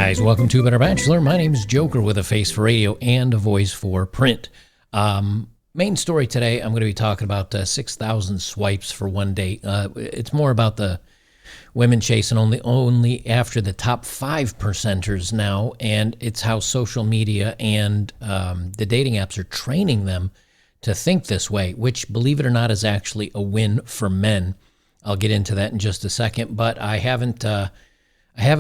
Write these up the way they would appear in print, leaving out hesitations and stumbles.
guys, welcome to Better Bachelor. My name is Joker with a face for radio and a voice for print. Main story today, I'm going to be talking about 6,000 swipes for one date. It's more about the women chasing only after the top 5%ers now, and it's how social media and the dating apps are training them to think this way, which, believe it or not, is actually a win for men. I'll get into that in just a second, but I haven't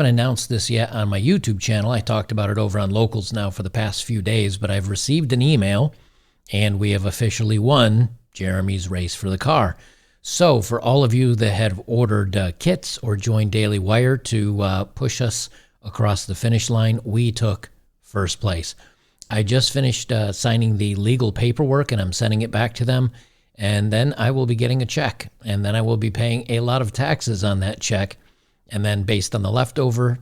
announced this yet on my YouTube channel. I talked about it over on Locals now for the past few days, but I've received an email, and we have officially won Jeremy's race for the car. So for all of you that have ordered kits or joined Daily Wire to push us across the finish line, we took first place. I just finished signing the legal paperwork, and I'm sending it back to them, and then I will be getting a check, and then I will be paying a lot of taxes on that check. And then based on the leftover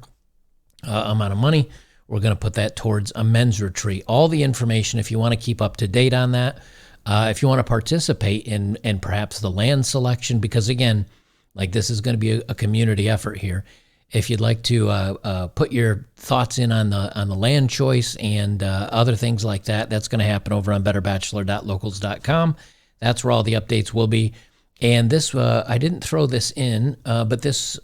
amount of money, we're going to put that towards a men's retreat. All the information, if you want to keep up to date on that, if you want to participate in perhaps the land selection, because again, like this is going to be a community effort here. If you'd like to put your thoughts in on the land choice and other things like that, that's going to happen over on betterbachelor.locals.com. That's where all the updates will be. And this, I didn't throw this in, but this,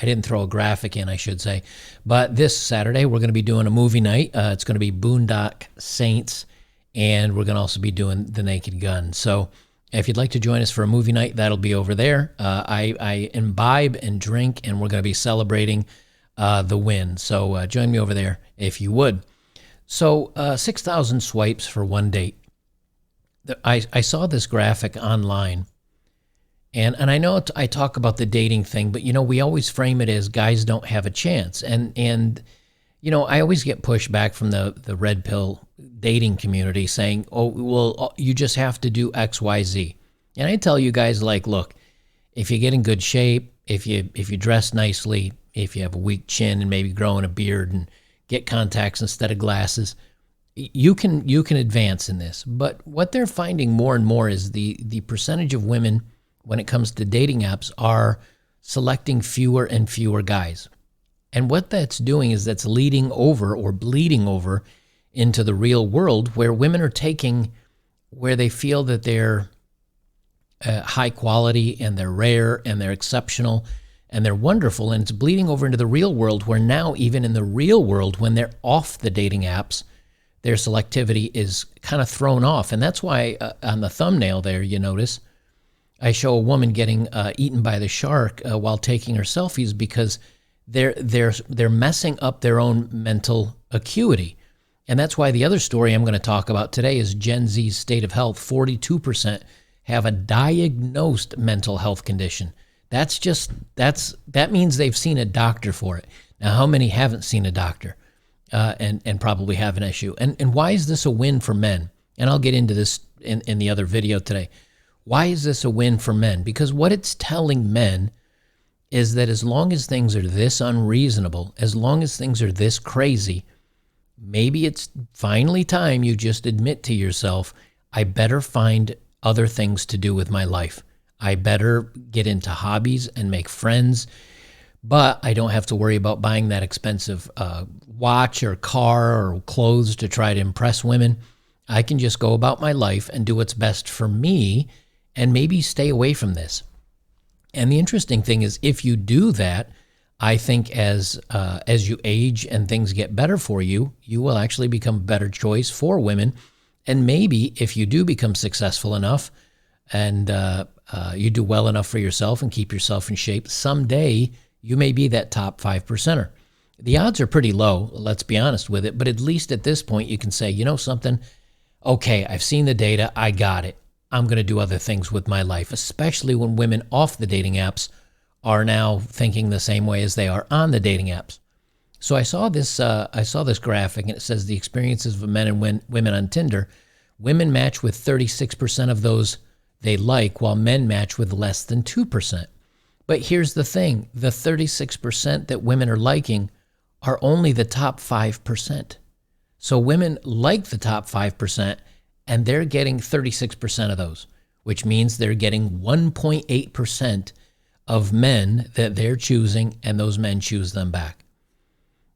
I didn't throw a graphic in, I should say. But this Saturday, we're going to be doing a movie night. It's going to be Boondock Saints, and we're going to also be doing The Naked Gun. So if you'd like to join us for a movie night, that'll be over there. I imbibe and drink, and we're going to be celebrating the win. So join me over there if you would. So 6,000 swipes for one date. I saw this graphic online. And I know I talk about the dating thing, but, you know, we always frame it as guys don't have a chance. And you know, I always get pushback from the red pill dating community saying, oh, well, you just have to do X, Y, Z. And I tell you guys, like, look, if you get in good shape, if you dress nicely, if you have a weak chin and maybe growing a beard and get contacts instead of glasses, you can advance in this. But what they're finding more and more is the percentage of women when it comes to dating apps are selecting fewer and fewer guys. And what that's doing is that's leading over or bleeding over into the real world where women are taking where they feel that they're high quality and they're rare and they're exceptional and they're wonderful, and it's bleeding over into the real world where now even in the real world when they're off the dating apps, their selectivity is kind of thrown off. And that's why on the thumbnail there, you notice, I show a woman getting eaten by the shark while taking her selfies because they're messing up their own mental acuity. And that's why the other story I'm going to talk about today is Gen Z's state of health. 42% have a diagnosed mental health condition. That means they've seen a doctor for it. Now, how many haven't seen a doctor and probably have an issue? And why is this a win for men? And I'll get into this in the other video today. Why is this a win for men? Because what it's telling men is that as long as things are this unreasonable, as long as things are this crazy, maybe it's finally time you just admit to yourself, I better find other things to do with my life. I better get into hobbies and make friends, but I don't have to worry about buying that expensive watch or car or clothes to try to impress women. I can just go about my life and do what's best for me and maybe stay away from this. And the interesting thing is if you do that, I think as you age and things get better for you, you will actually become a better choice for women. And maybe if you do become successful enough and you do well enough for yourself and keep yourself in shape, someday you may be that top 5%er. The odds are pretty low, let's be honest with it, but at least at this point you can say, you know something, okay, I've seen the data, I got it. I'm going to do other things with my life, especially when women off the dating apps are now thinking the same way as they are on the dating apps. So I saw this graphic, and it says the experiences of men and women on Tinder. Women match with 36% of those they like, while men match with less than 2%. But here's the thing. The 36% that women are liking are only the top 5%. So women like the top 5%, and they're getting 36% of those, which means they're getting 1.8% of men that they're choosing, and those men choose them back.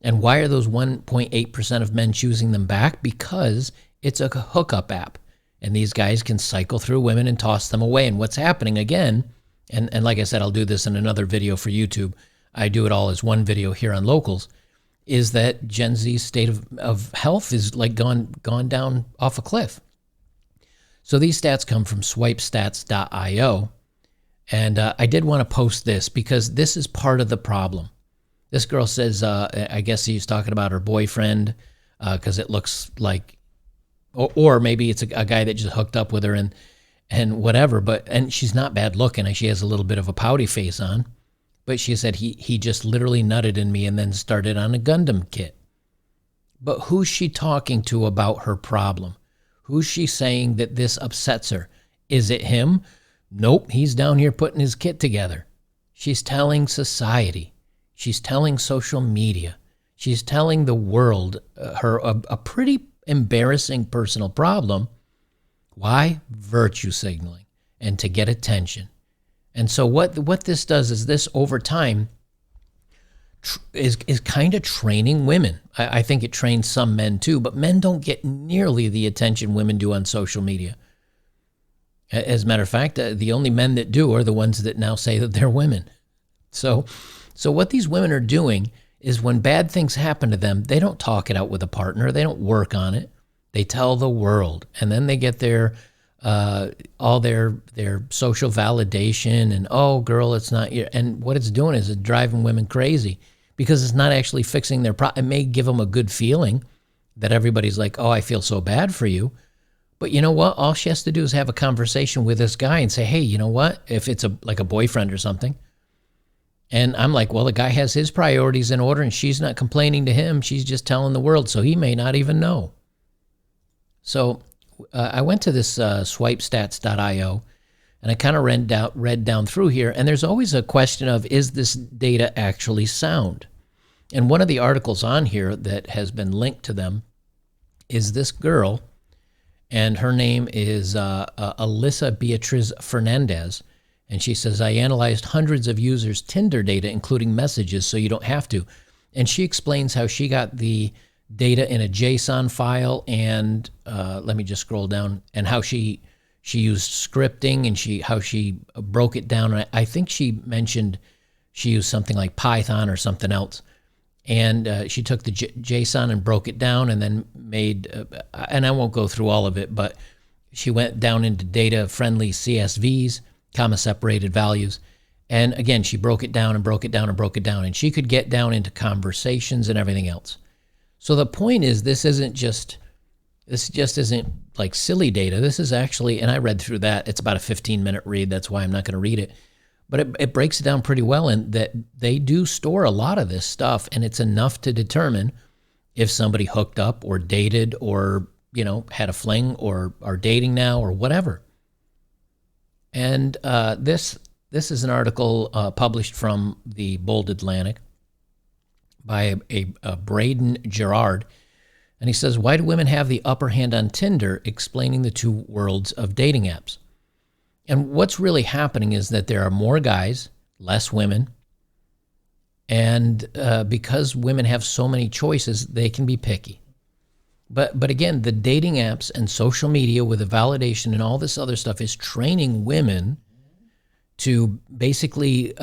And why are those 1.8% of men choosing them back? Because it's a hookup app. And these guys can cycle through women and toss them away. And what's happening again, and like I said, I'll do this in another video for YouTube. I do it all as one video here on Locals, is that Gen Z's state of health is like gone down off a cliff. So these stats come from swipestats.io. And I did want to post this because this is part of the problem. This girl says, I guess he's talking about her boyfriend because it looks like, or maybe it's a guy that just hooked up with her and whatever. And she's not bad looking. She has a little bit of a pouty face on. But she said he just literally nutted in me and then started on a Gundam kit. But who's she talking to about her problem? Who's she saying that this upsets her? Is it him? Nope, he's down here putting his kit together. She's telling society. She's telling social media. She's telling the world a pretty embarrassing personal problem. Why? Virtue signaling and to get attention. And so what this does is this over time is kind of training women. I think it trains some men too, but men don't get nearly the attention women do on social media. As a matter of fact, the only men that do are the ones that now say that they're women. So what these women are doing is when bad things happen to them, they don't talk it out with a partner. They don't work on it. They tell the world, and then they get their all their social validation and, oh, girl, it's not your, and what it's doing is it's driving women crazy because it's not actually fixing their problem. It may give them a good feeling that everybody's like, oh, I feel so bad for you. But you know what? All she has to do is have a conversation with this guy and say, hey, you know what? If it's like a boyfriend or something. And I'm like, well, the guy has his priorities in order and she's not complaining to him. She's just telling the world. So he may not even know. So I went to this swipestats.io and I kind of read down through here. And there's always a question of, is this data actually sound? And one of the articles on here that has been linked to them is this girl. And her name is Alyssa Beatriz Fernandez. And she says, I analyzed hundreds of users' Tinder data, including messages, so you don't have to. And she explains how she got the data in a JSON file and let me just scroll down, and how she used scripting and how she broke it down. I think she mentioned she used something like Python or something else. And she took the JSON and broke it down and then made, and I won't go through all of it, but she went down into data-friendly CSVs, comma-separated values. And again, she broke it down and broke it down and broke it down. And she could get down into conversations and everything else. So the point is, this just isn't like silly data. This is actually, and I read through that. It's about a 15-minute read. That's why I'm not going to read it. But it breaks it down pretty well, and that they do store a lot of this stuff, and it's enough to determine if somebody hooked up or dated or, had a fling or are dating now or whatever. And this is an article published from the Bold Atlantic by a Braden Gerard. And he says, why do women have the upper hand on Tinder, explaining the two worlds of dating apps? And what's really happening is that there are more guys, less women. And because women have so many choices, they can be picky. But again, the dating apps and social media with the validation and all this other stuff is training women to basically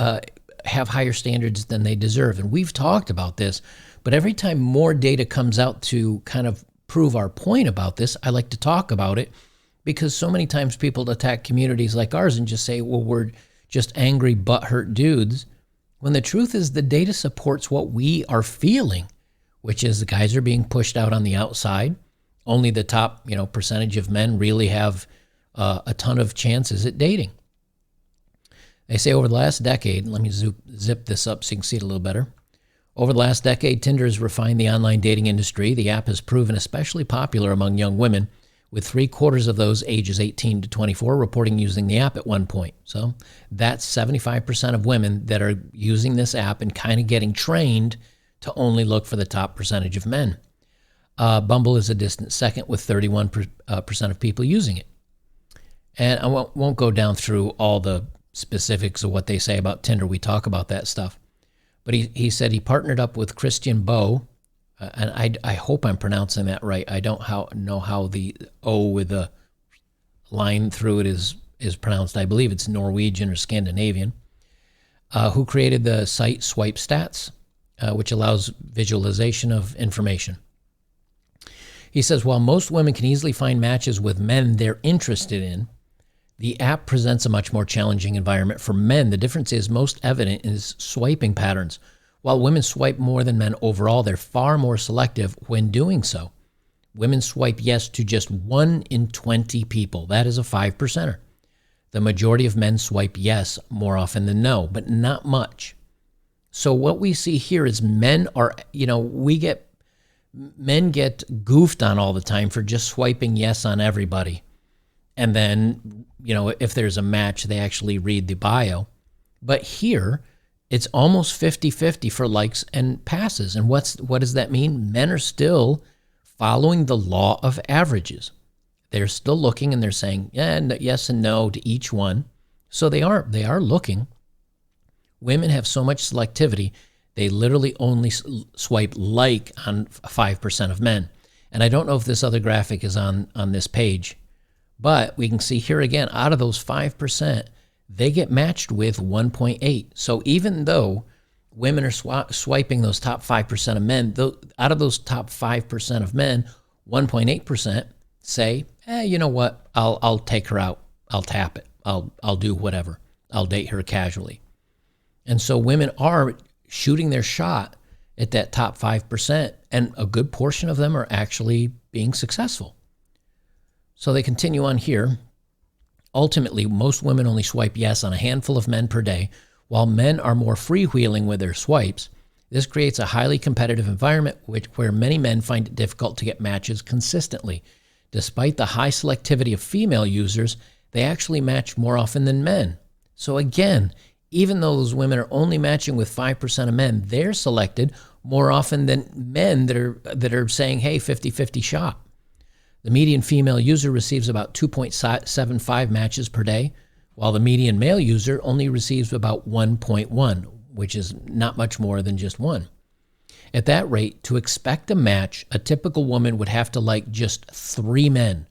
have higher standards than they deserve. And we've talked about this, but every time more data comes out to kind of prove our point about this, I like to talk about it, because so many times people attack communities like ours and just say, well, we're just angry, butthurt dudes, when the truth is the data supports what we are feeling, which is the guys are being pushed out on the outside. Only the top, percentage of men really have a ton of chances at dating. They say over the last decade, let me zip this up so you can see it a little better. Over the last decade, Tinder has refined the online dating industry. The app has proven especially popular among young women, with 3/4 of those ages 18 to 24 reporting using the app at one point. So that's 75% of women that are using this app and kind of getting trained to only look for the top percentage of men. Bumble is a distant second with 31% of people using it. And I won't go down through all the specifics of what they say about Tinder. We talk about that stuff. But he said he partnered up with Christian Bowe, and I hope I'm pronouncing that right. I don't know how the O with the line through it is pronounced. I believe it's Norwegian or Scandinavian, who created the site Swipe Stats, which allows visualization of information. He says, while most women can easily find matches with men they're interested in, the app presents a much more challenging environment for men. The difference is most evident in swiping patterns. While women swipe more than men overall, they're far more selective when doing so. Women swipe yes to just 1 in 20 people. That is a 5%er. The majority of men swipe yes more often than no, but not much. So what we see here is men get goofed on all the time for just swiping yes on everybody. And then, if there's a match, they actually read the bio. But here, it's almost 50-50 for likes and passes. And what does that mean? Men are still following the law of averages. They're still looking and they're saying yes and no to each one. So they are looking. Women have so much selectivity, they literally only swipe like on 5% of men. And I don't know if this other graphic is on this page, but we can see here again, out of those 5%, they get matched with 1.8. So even though women are swiping those top 5% of men, out of those top 5% of men, 1.8% say, you know what, I'll take her out. I'll tap it. I'll do whatever. I'll date her casually. And so women are shooting their shot at that top 5%, and a good portion of them are actually being successful. So they continue on here. Ultimately, most women only swipe yes on a handful of men per day, while men are more freewheeling with their swipes. This creates a highly competitive environment where many men find it difficult to get matches consistently. Despite the high selectivity of female users, they actually match more often than men. So again, even though those women are only matching with 5% of men, they're selected more often than men that are saying, hey, 50-50 shot. The median female user receives about 2.75 matches per day, while the median male user only receives about 1.1, which is not much more than just one. At that rate, to expect a match, a typical woman would have to like just 3 men,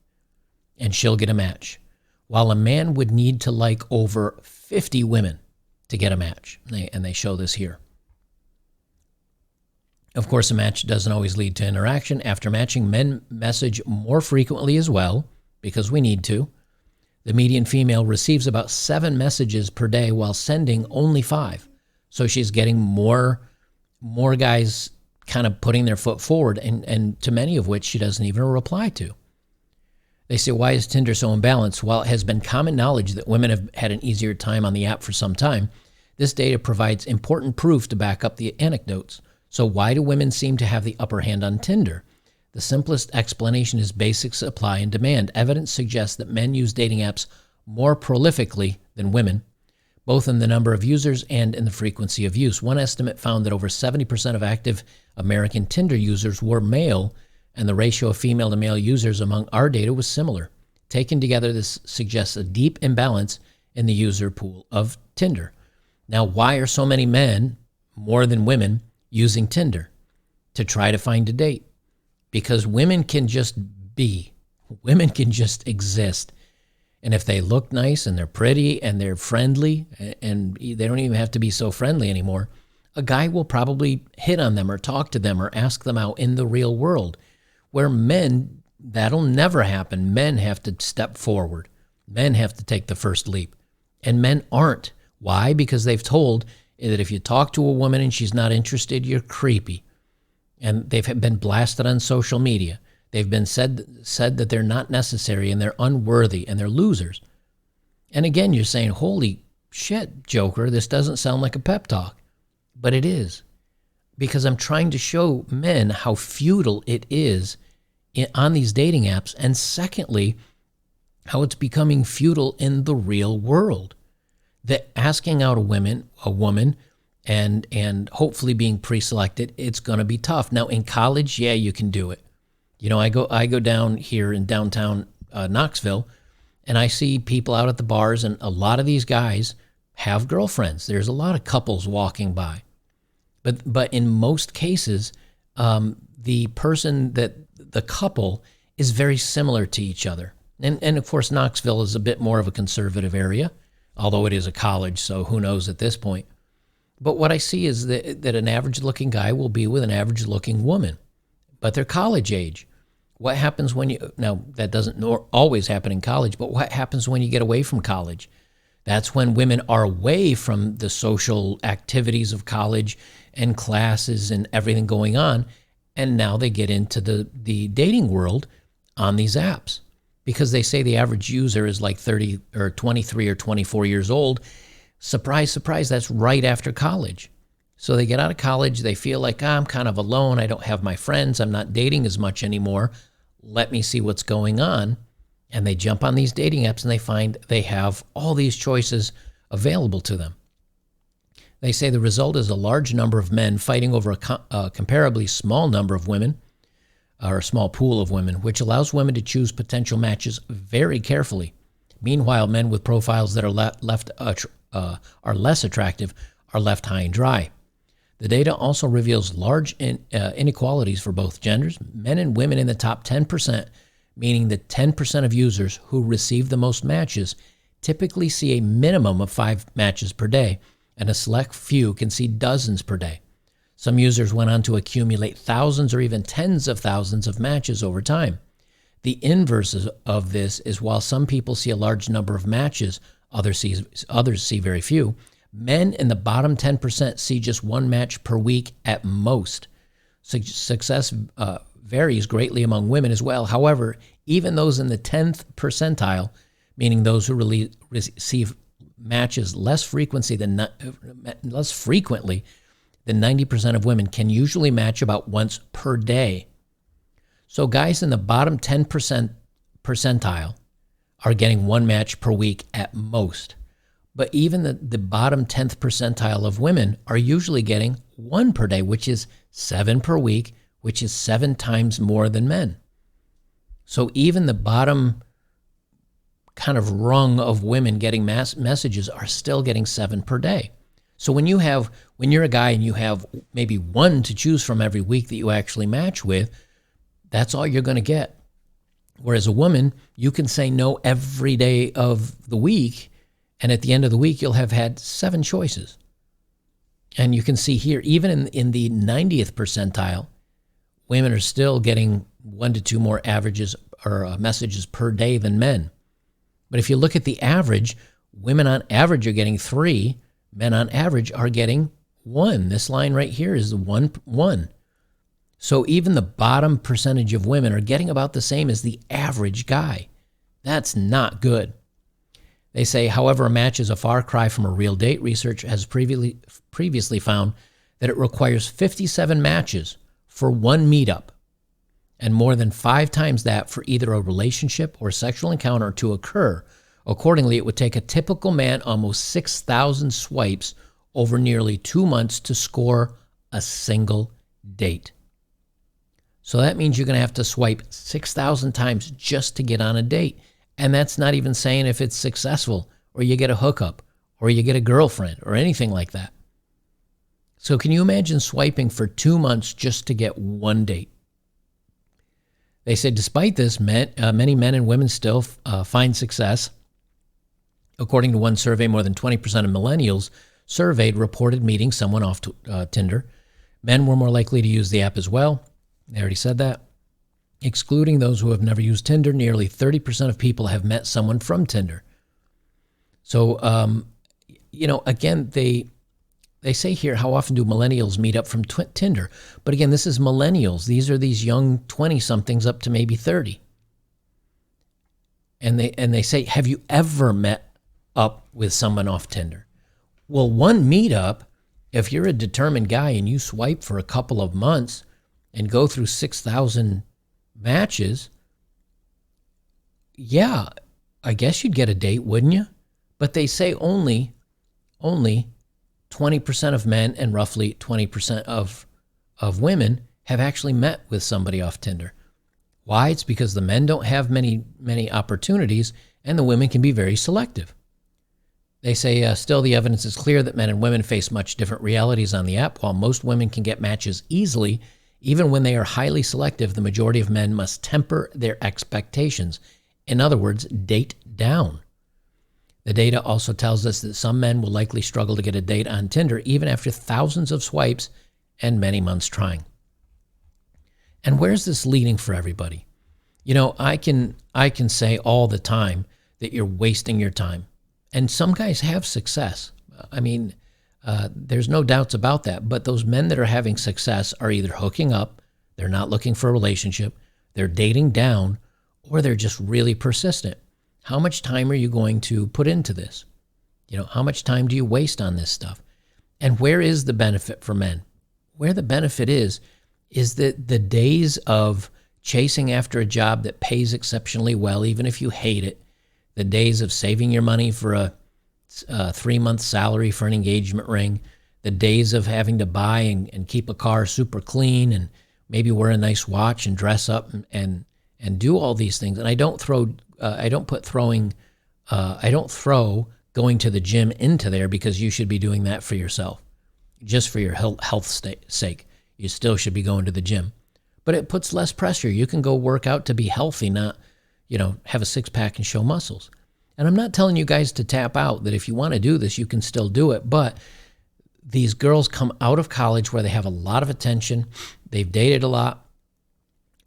and she'll get a match, while a man would need to like over 50 women to get a match. And they show this here. Of course, a match doesn't always lead to interaction. After matching, men message more frequently as well, because we need to. The median female receives about 7 messages per day while sending only 5. So she's getting more guys kind of putting their foot forward, and to many of which she doesn't even reply to. They say, why is Tinder so imbalanced? While it has been common knowledge that women have had an easier time on the app for some time, this data provides important proof to back up the anecdotes. So why do women seem to have the upper hand on Tinder? The simplest explanation is basic supply and demand. Evidence suggests that men use dating apps more prolifically than women, both in the number of users and in the frequency of use. One estimate found that over 70% of active American Tinder users were male, and the ratio of female to male users among our data was similar. Taken together, this suggests a deep imbalance in the user pool of Tinder. Now, why are so many men, more than women, using Tinder? To try to find a date. Because women can just be. Women can just exist. And if they look nice and they're pretty and they're friendly, and they don't even have to be so friendly anymore, a guy will probably hit on them or talk to them or ask them out in the real world. Where men, that'll never happen. Men have to step forward. Men have to take the first leap. And men aren't. Why? Because they've told that if you talk to a woman and she's not interested, you're creepy. And they've been blasted on social media. They've been said that they're not necessary and they're unworthy and they're losers. And again, you're saying, holy shit, Joker, this doesn't sound like a pep talk. But it is. Because I'm trying to show men how futile it is on these dating apps. And secondly, how it's becoming futile in the real world. That asking out a woman and hopefully being pre-selected, it's going to be tough. Now in college, yeah, you can do it. You know, I go down here in downtown Knoxville, and I see people out at the bars, and a lot of these guys have girlfriends. There's a lot of couples walking by. But in most cases, the person that the couple is very similar to each other. And of course, Knoxville is a bit more of a conservative area, although it is a college, so who knows at this point. But what I see is that an average-looking guy will be with an average-looking woman, but they're college age. What happens when now that doesn't always happen in college, but what happens when you get away from college? That's when women are away from the social activities of college and classes and everything going on, and now they get into the dating world on these apps because they say the average user is like 30 or 23 or 24 years old. Surprise, surprise, that's right after college. So they get out of college, they feel like, I'm kind of alone, I don't have my friends, I'm not dating as much anymore, let me see what's going on. And they jump on these dating apps and they find they have all these choices available to them. They say the result is a large number of men fighting over a comparably small number of women, or a small pool of women, which allows women to choose potential matches very carefully. Meanwhile, men with profiles that are less attractive are left high and dry. The data also reveals large inequalities for both genders. Men and women in the top 10%, meaning the 10% of users who receive the most matches, typically see a minimum of 5 matches per day, and a select few can see dozens per day. Some users went on to accumulate thousands or even tens of thousands of matches over time. The inverse of this is while some people see a large number of matches, others see very few. Men in the bottom 10% see just 1 match per week at most. Success varies greatly among women as well. However, even those in the 10th percentile, meaning those who receive matches less frequently than 90% of women, can usually match about once per day. So guys in the bottom 10% percentile are getting 1 match per week at most. But even the bottom 10th percentile of women are usually getting 1 per day, which is 7 per week, which is 7 times more than men. So even the bottom kind of rung of women getting messages are still getting 7 per day. So when you're a guy and you have maybe 1 to choose from every week that you actually match with, that's all you're going to get. Whereas a woman, you can say no every day of the week, and at the end of the week, you'll have had 7 choices. And you can see here, even in the 90th percentile, women are still getting 1 to 2 more averages or messages per day than men. But if you look at the average, women on average are getting 3, men on average are getting 1. This line right here is 1. So even the bottom percentage of women are getting about the same as the average guy. That's not good. They say, however, a match is a far cry from a real date. Research has previously found that it requires 57 matches for 1 meetup, and more than 5 times that for either a relationship or sexual encounter to occur. Accordingly, it would take a typical man almost 6,000 swipes over nearly 2 months to score a single date. So that means you're going to have to swipe 6,000 times just to get on a date. And that's not even saying if it's successful or you get a hookup or you get a girlfriend or anything like that. So can you imagine swiping for 2 months just to get 1 date? They say despite this, many men and women still find success. According to one survey, more than 20% of millennials surveyed reported meeting someone off Tinder. Men were more likely to use the app as well. They already said that. Excluding those who have never used Tinder, nearly 30% of people have met someone from Tinder. So, again, they say here, how often do millennials meet up from Tinder? But again, this is millennials. These are these young 20-somethings up to maybe 30. And they say, have you ever met up with someone off Tinder? Well, one meetup, if you're a determined guy and you swipe for a couple of months and go through 6,000 matches, yeah, I guess you'd get a date, wouldn't you? But they say only 20% of men and roughly 20% of women have actually met with somebody off Tinder. Why? It's because the men don't have many opportunities and the women can be very selective. They say still the evidence is clear that men and women face much different realities on the app. While most women can get matches easily, Even when they are highly selective, the majority of men must temper their expectations. In other words, date down. The data also tells us that some men will likely struggle to get a date on Tinder even after thousands of swipes and many months trying. And where's this leading for everybody? You know, I can say all the time that you're wasting your time. And some guys have success. I mean, there's no doubts about that. But those men that are having success are either hooking up, they're not looking for a relationship, they're dating down, or they're just really persistent. How much time are you going to put into this? You know, how much time do you waste on this stuff? And where is the benefit for men? Where the benefit is that the days of chasing after a job that pays exceptionally well, even if you hate it, the days of saving your money for a 3-month salary for an engagement ring, the days of having to buy and keep a car super clean and maybe wear a nice watch and dress up and do all these things. And I don't throw going to the gym into there, because you should be doing that for yourself, just for your health's sake. You still should be going to the gym. But it puts less pressure. You can go work out to be healthy, not, have a six-pack and show muscles. And I'm not telling you guys to tap out, that if you want to do this, you can still do it. But these girls come out of college where they have a lot of attention. They've dated a lot.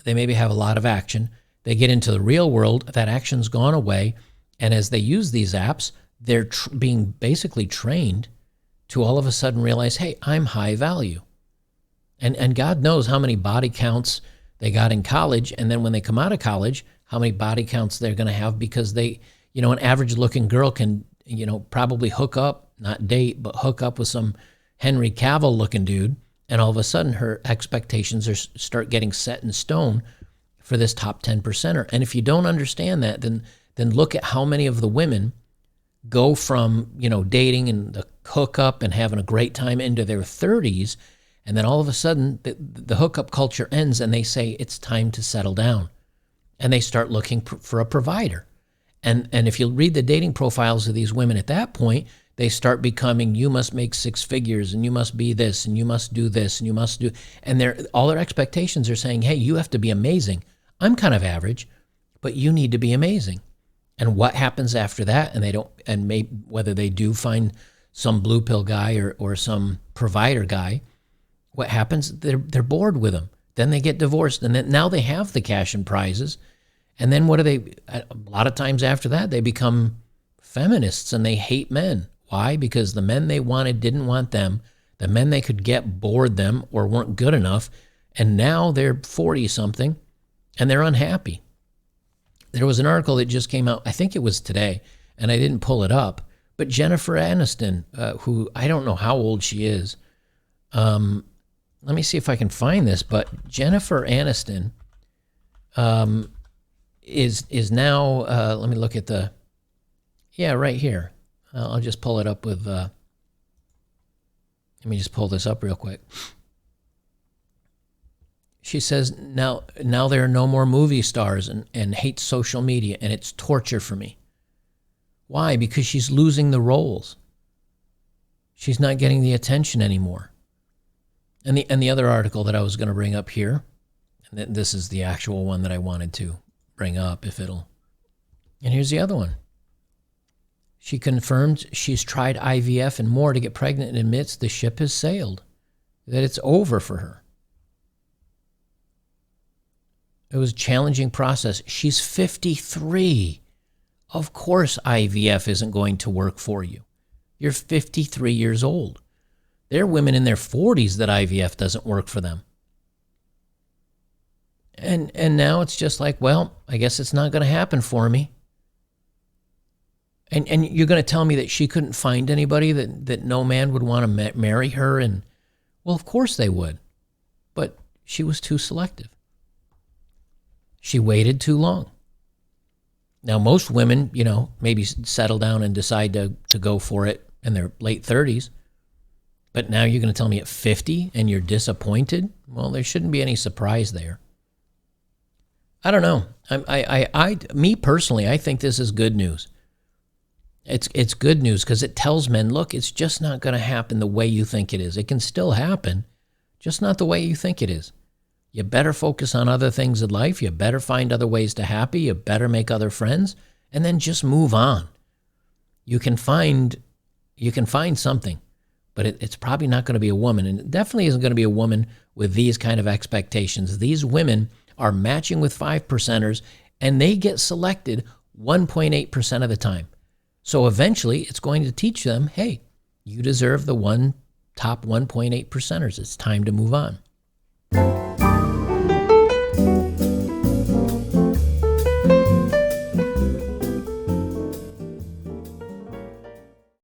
They maybe have a lot of action. They get into the real world. That action's gone away. And as they use these apps, they're being basically trained to all of a sudden realize, hey, I'm high value. And God knows how many body counts they got in college. And then when they come out of college, how many body counts they're going to have, because they, an average looking girl can, probably hook up, not date, but hook up with some Henry Cavill looking dude. And all of a sudden her expectations start getting set in stone for this top 10%er. And if you don't understand that, then look at how many of the women go from, dating and the hookup and having a great time into their 30s. And then all of a sudden the hookup culture ends and they say it's time to settle down. And they start looking for a provider. And if you read the dating profiles of these women at that point, they start becoming, you must make 6 figures and you must be this and you must do this and you must do, and all their expectations are saying, hey, you have to be amazing. I'm kind of average, but you need to be amazing. And what happens after that? And they don't, and maybe whether they do find some blue pill guy or some provider guy, what happens? They're bored with them. Then they get divorced, and then now they have the cash and prizes. And then what do they? A lot of times after that, they become feminists and they hate men. Why? Because the men they wanted didn't want them. The men they could get bored them or weren't good enough. And now they're 40-something and they're unhappy. There was an article that just came out, I think it was today, and I didn't pull it up, but Jennifer Aniston, who I don't know how old she is. Let me see if I can find this, but Jennifer Aniston is now, let me look at right here. I'll just pull it up with, let me just pull this up real quick. She says, now there are no more movie stars and hates social media, and it's torture for me. Why? Because she's losing the roles. She's not getting the attention anymore. And the other article that I was going to bring up here, and this is the actual one that I wanted to bring up if it'll. And here's the other one. She confirms she's tried IVF and more to get pregnant and admits the ship has sailed, that it's over for her. It was a challenging process. She's 53. Of course IVF isn't going to work for you. You're 53 years old. There are women in their 40s that IVF doesn't work for them. And now it's just like, well, I guess it's not going to happen for me. And you're going to tell me that she couldn't find anybody, that no man would want to marry her? And, well, of course they would. But she was too selective. She waited too long. Now, most women, maybe settle down and decide to go for it in their late 30s. But now you're going to tell me at 50 and you're disappointed? Well, there shouldn't be any surprise there. I don't know. Me personally, I think this is good news. It's good news because it tells men, look, it's just not going to happen the way you think it is. It can still happen, just not the way you think it is. You better focus on other things in life. You better find other ways to happy. You better make other friends, and then just move on. You can find something, but it's probably not going to be a woman, and it definitely isn't going to be a woman with these kind of expectations. These women are matching with 5%ers, and they get selected 1.8% of the time. So eventually it's going to teach them, hey, you deserve the top 1.8%ers. It's time to move on.